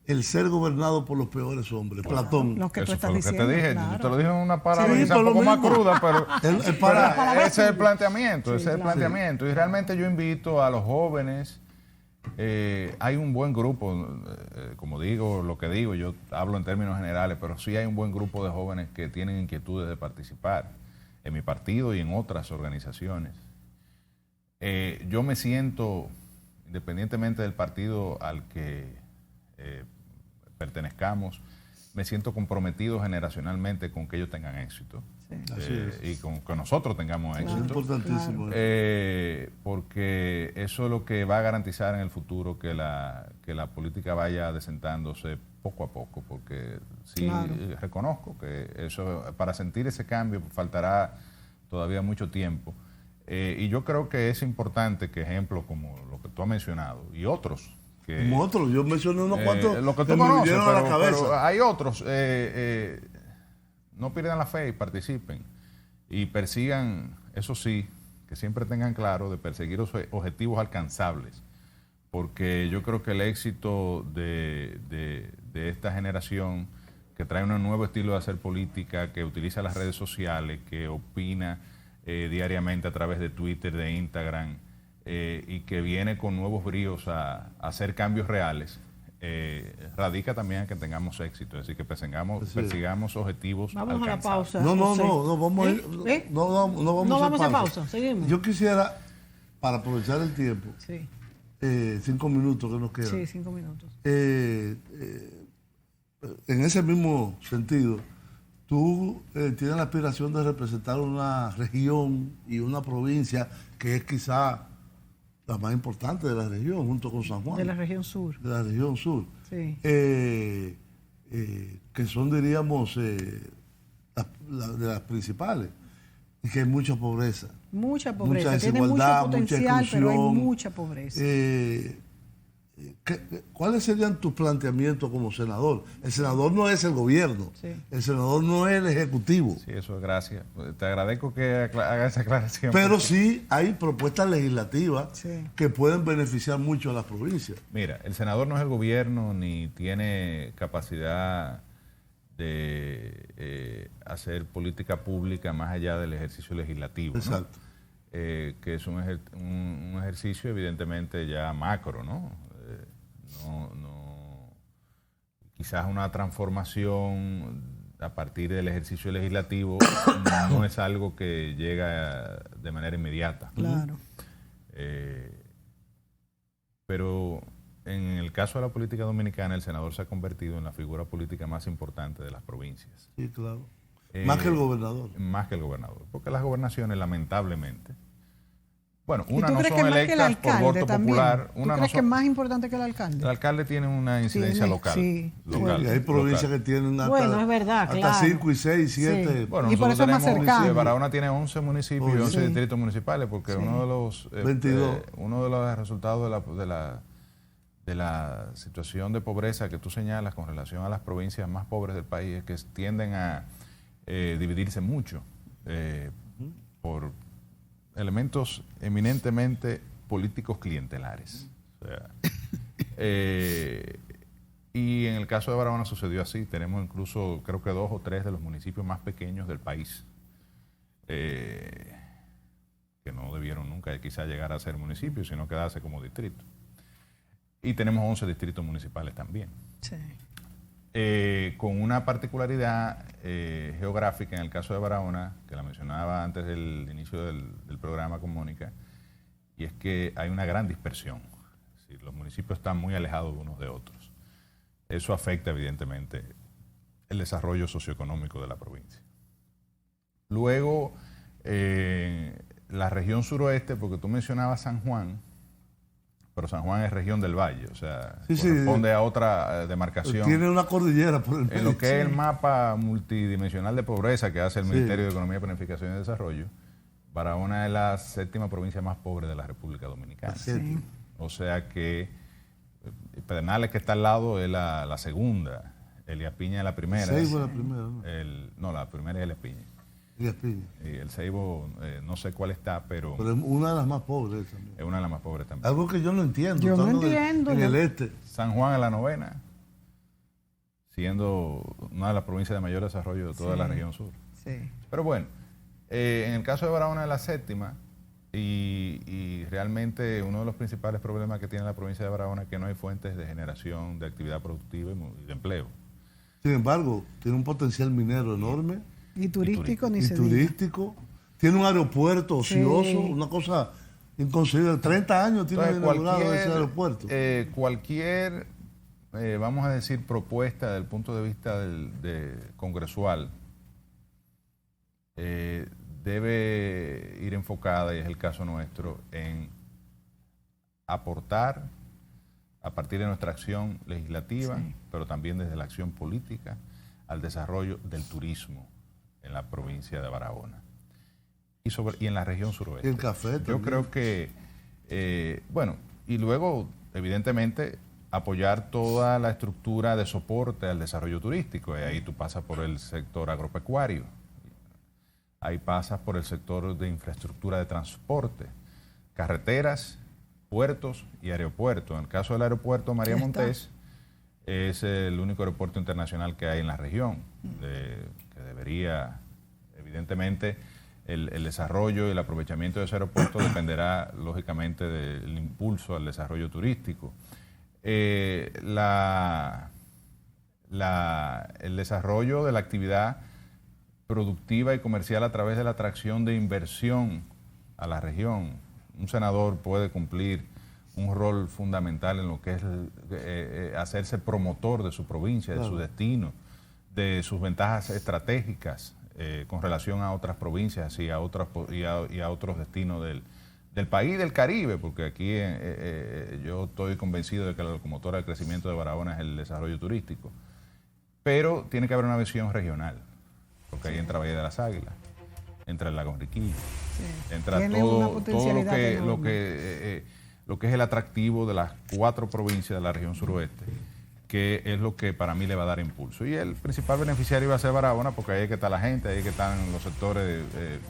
el ser gobernado por los peores hombres. Platón. Lo que tú Eso estás fue lo que diciendo. te dije. claro. Yo te lo dije en una palabra Sí, quizá pero un poco lo más mismo. cruda, pero, para- pero ese es el planteamiento. Sí, ese es el claro. planteamiento. Y realmente yo invito a los jóvenes. Hay un buen grupo, como digo, lo que digo, yo hablo en términos generales, pero sí hay un buen grupo de jóvenes que tienen inquietudes de participar en mi partido y en otras organizaciones. Yo me siento, independientemente del partido al que pertenezcamos, me siento comprometido generacionalmente con que ellos tengan éxito. Y con que nosotros tengamos éxito. Es importantísimo. Porque eso es lo que va a garantizar en el futuro que la política vaya desentándose poco a poco, porque sí reconozco que eso, para sentir ese cambio faltará todavía mucho tiempo. Y yo creo que es importante que ejemplos como lo que tú has mencionado y otros, como otros, yo mencioné unos cuantos lo que tú conoces, pero hay otros, no pierdan la fe y participen y persigan, eso sí, que siempre tengan claro de perseguir los objetivos alcanzables, porque yo creo que el éxito de esta generación que trae un nuevo estilo de hacer política, que utiliza las redes sociales, que opina diariamente a través de Twitter, de Instagram, y que viene con nuevos bríos a hacer cambios reales, radica también en que tengamos éxito, es decir, que persigamos objetivos alcanzables. Vamos a la pausa. No, vamos a ir, no vamos a pausa, seguimos. Yo quisiera, para aprovechar el tiempo, 5 minutos que nos quedan. Sí, 5 minutos. En ese mismo sentido, tú tienes la aspiración de representar una región y una provincia que es quizá la más importante de la región, junto con San Juan. De la región sur. De la región sur. Sí. Que son, diríamos, de las principales. Y que hay mucha pobreza. Mucha pobreza. Mucha tiene mucho potencial, pero hay exclusión. mucha pobreza. ¿Cuáles serían tus planteamientos como senador? El senador no es el gobierno, el senador no es el ejecutivo. Sí, eso es gracias. Te agradezco que haga esa aclaración. Pero sí hay propuestas legislativas que pueden beneficiar mucho a las provincias. Mira, el senador no es el gobierno ni tiene capacidad de hacer política pública más allá del ejercicio legislativo. Exacto. Que es un ejercicio evidentemente ya macro, ¿no? Quizás una transformación a partir del ejercicio legislativo no es algo que llega de manera inmediata. Claro. Pero en el caso de la política dominicana, el senador se ha convertido en la figura política más importante de las provincias. Sí, claro. Más que el gobernador. Más que el gobernador. Porque las gobernaciones, lamentablemente, bueno, una no son electas por voto popular. ¿Tú crees que es más importante que el alcalde? El alcalde tiene una incidencia local. Sí. Y hay provincias que tienen hasta 5 y 6 y 7. Sí. Bueno, y por eso es más cercano. Barahona tiene 11 municipios y 11 distritos municipales, porque uno de los 22. Uno de los resultados de la situación de pobreza que tú señalas con relación a las provincias más pobres del país es que tienden a dividirse mucho por elementos eminentemente políticos clientelares. O sea, y en el caso de Barahona sucedió así. Tenemos incluso, creo que 2 o 3 de los municipios más pequeños del país que no debieron nunca quizá llegar a ser municipios, sino quedarse como distrito. Y tenemos 11 distritos municipales también. Sí. Con una particularidad geográfica en el caso de Barahona, que la mencionaba antes del inicio del programa con Mónica, y es que hay una gran dispersión. Es decir, los municipios están muy alejados unos de otros. Eso afecta evidentemente el desarrollo socioeconómico de la provincia. Luego, la región suroeste, porque tú mencionabas San Juan, pero San Juan es región del Valle, o sea, corresponde a otra demarcación. Tiene una cordillera por el medio. En lo que es el mapa multidimensional de pobreza que hace el Ministerio de Economía, Planificación y Desarrollo, Barahona es la 7ª provincia más pobre de la República Dominicana. Sí. O sea que Pedernales, que está al lado, es la 2ª, Elías Piña es la primera. Seibo es la primera, ¿no? La primera es Elías Piña. Y el Seibo, no sé cuál está, pero es una de las más pobres también. Es una de las más pobres también. Algo que yo no entiendo. Yo no entiendo. En el este. San Juan es la 9ª, siendo una de las provincias de mayor desarrollo de toda la región sur. Sí. Pero bueno, en el caso de Barahona es la 7ª y realmente uno de los principales problemas que tiene la provincia de Barahona es que no hay fuentes de generación de actividad productiva y de empleo. Sin embargo, tiene un potencial minero enorme. Y turístico, ni se turístico. Tiene un aeropuerto ocioso, una cosa inconcebible. 30 años tiene inaugurado ese aeropuerto. Cualquier vamos a decir, propuesta desde el punto de vista congresual, debe ir enfocada, y es el caso nuestro, en aportar a partir de nuestra acción legislativa, sí, pero también desde la acción política, al desarrollo del turismo en la provincia de Barahona y en la región suroeste. Y el café también. Yo creo que, bueno, y luego, evidentemente, apoyar toda la estructura de soporte al desarrollo turístico. Y ahí tú pasas por el sector agropecuario, ahí pasas por el sector de infraestructura de transporte, carreteras, puertos y aeropuertos. En el caso del aeropuerto María Montés, es el único aeropuerto internacional que hay en la región, que debería, evidentemente, el desarrollo y el aprovechamiento de ese aeropuerto dependerá, lógicamente, del impulso al desarrollo turístico. El desarrollo de la actividad productiva y comercial a través de la atracción de inversión a la región. Un senador puede cumplir un rol fundamental en lo que es hacerse promotor de su provincia, de su destino, de sus ventajas estratégicas con relación a otras provincias y a otros destinos del país y del Caribe, porque aquí yo estoy convencido de que la locomotora del crecimiento de Barahona es el desarrollo turístico. Pero tiene que haber una visión regional, porque ahí entra Valle de las Águilas, entra el Lago Enriquillo, entra todo lo que es el atractivo de las 4 provincias de la región suroeste, que es lo que para mí le va a dar impulso. Y el principal beneficiario va a ser Barahona, porque ahí es que está la gente, ahí es que están los sectores de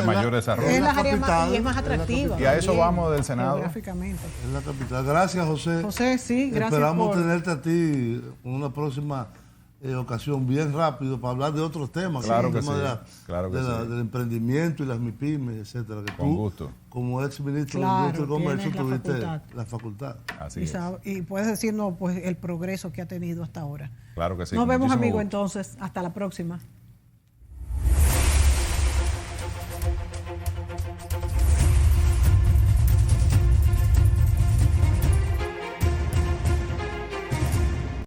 mayor desarrollo. Es la capital, y es más atractiva. Y a eso vamos del Senado. Geográficamente. Es la capital. Gracias, José. José, sí, gracias. Esperamos tenerte a ti en una próxima ocasión bien rápido para hablar de otros temas. Claro que sí. Del emprendimiento y las MIPYMES, etcétera. Que con gusto. Como ex ministro de Industria y Comercio, tuviste la facultad. Así es. Y puedes decirnos pues el progreso que ha tenido hasta ahora. Claro que sí. Nos vemos, amigos, entonces. Hasta la próxima.